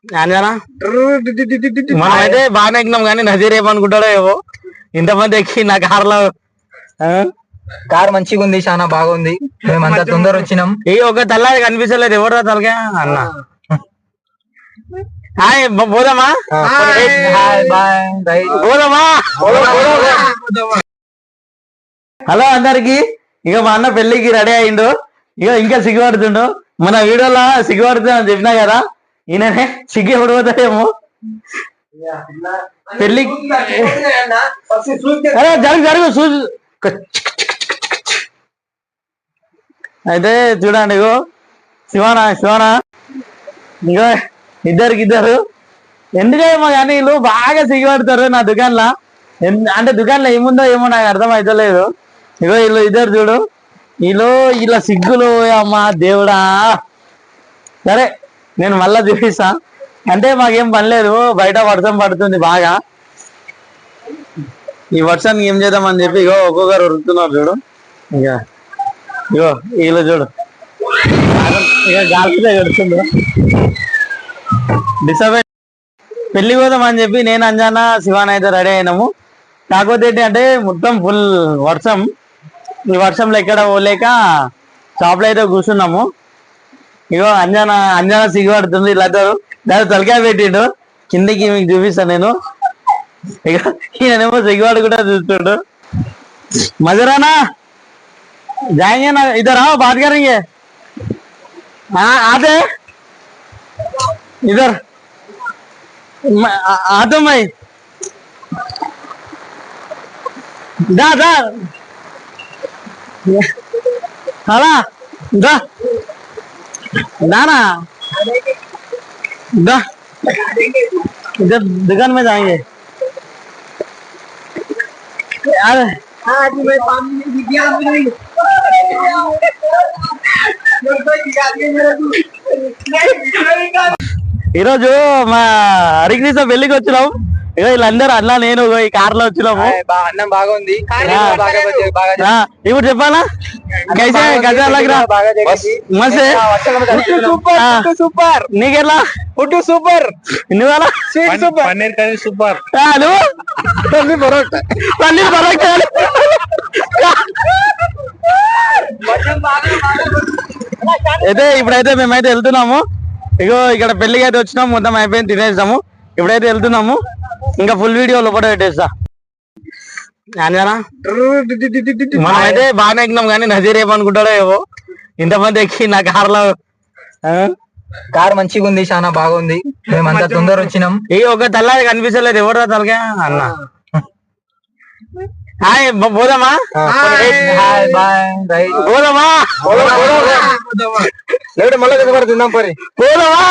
అంజనా మనం అయితే బాగానే ఎక్కినాం కానీ నజీర్ ఏమనుకుంటాడో ఏవో ఇంతమంది ఎక్కి నా కార్లో. కార్ మంచిగా ఉంది, చాలా బాగుంది. మేమంతా తొందర వచ్చినాం. ఏ ఒక తల్లాది కనిపించలేదు, ఎవడో తలగా అన్న. హాయ్ పోదామా పోదామా. హలో అందరికి. ఇక మా అన్న పెళ్లికి రెడీ అయిండు. ఇక ఇంకా సిగ్గుపడుతుండు. మన వీడియోలో సిగ్గుపడుతుంది అని చెప్పినా కదా, ఈయననే సిగ్గు ఎప్పుడు పోతాడేమో పెళ్లి. జరుగు జరుగు చూసి అయితే చూడండి. ఇగో శివానా శివానా ఇగో ఇద్దరు ఎందుకేమో కానీ వీళ్ళు బాగా సిగ్గుపడతారు నా దుకాణంలో. అంటే దుకాణంలో ఏముందో ఏమో నాకు అర్థం అవుతలేదు. ఇగో వీళ్ళు ఇద్దరు చూడు, ఇలా సిగ్గులు అమ్మా దేవుడా. సరే నేను మళ్ళా చూపిస్తా. అంటే మాకేం పని లేదు, బయట వర్షం పడుతుంది బాగా. ఈ వర్షానికి ఏం చేద్దామని చెప్పి ఇగో ఒక్కొక్కరు ఉరుకుతున్నారు చూడు. ఇగో వీళ్ళు చూడు, ఇక గాలితో గడుతుండ్రు. డిసప్పాయింట్. పెళ్లి పోదాం అని చెప్పి నేను అంజనా శివాన్ అయితే రెడీ అయినాము. కాకపోతే ఏంటి అంటే మొత్తం ఫుల్ వర్షం. ఈ వర్షంలో ఎక్కడ పోలేక షాప్లో అయితే కూర్చున్నాము. ఇగో అంజనా సిగ్గుపడుతుంది. ఇలా దాని తలకాయ పెట్టిండు కిందకి, మీకు చూపిస్తాను నేను. ఇక ఈయనేమో సిగ్గుపడి కూడా చూస్తుండు. మజరానా जाएंगे ना, इधर आओ बात करेंगे. हाँ आते इधर आता मैं दा हाला दा ना दा इधर दुकान में जाएंगे यार. ఈరోజు మా హరికృష్ణ పెళ్లికి వచ్చినాం. ఇక వీళ్ళందరూ అన్నా నేను ఈ కార్ లో వచ్చినాము. అన్నం బాగుంది. ఇప్పుడు చెప్పాలా సూపర్. నీకెలా ఫుడ్ సూపర్, నువ్వెలా పన్నీర్ కర్రీ సూపర్, పన్నీర్ పరోటా అయితే ఇప్పుడైతే మేమైతే వెళ్తున్నాము. ఇగో ఇక్కడ పెళ్లికి అయితే వచ్చినాము, మొత్తం అయిపోయింది, తినేసాము. ఇప్పుడైతే వెళ్తున్నాము. ఇంకా ఫుల్ వీడియో లోపల పెట్టేస్తా. అంజనా మనం అయితే బాగానే ఎక్కినాం కానీ నజీర్ ఏమనుకుంటాడో ఏవో ఇంతమంది ఎక్కి నా కార్లో. కార్ మంచిగా ఉంది, చాలా బాగుంది. మేమంతా తొందర వచ్చినాం. ఏ ఒక తల్లాది కనిపించలేదు, ఎవడో తలగా అన్న. హాయ్ పోదామా పోదామా మళ్ళీ తిందాం పరి పోదామా.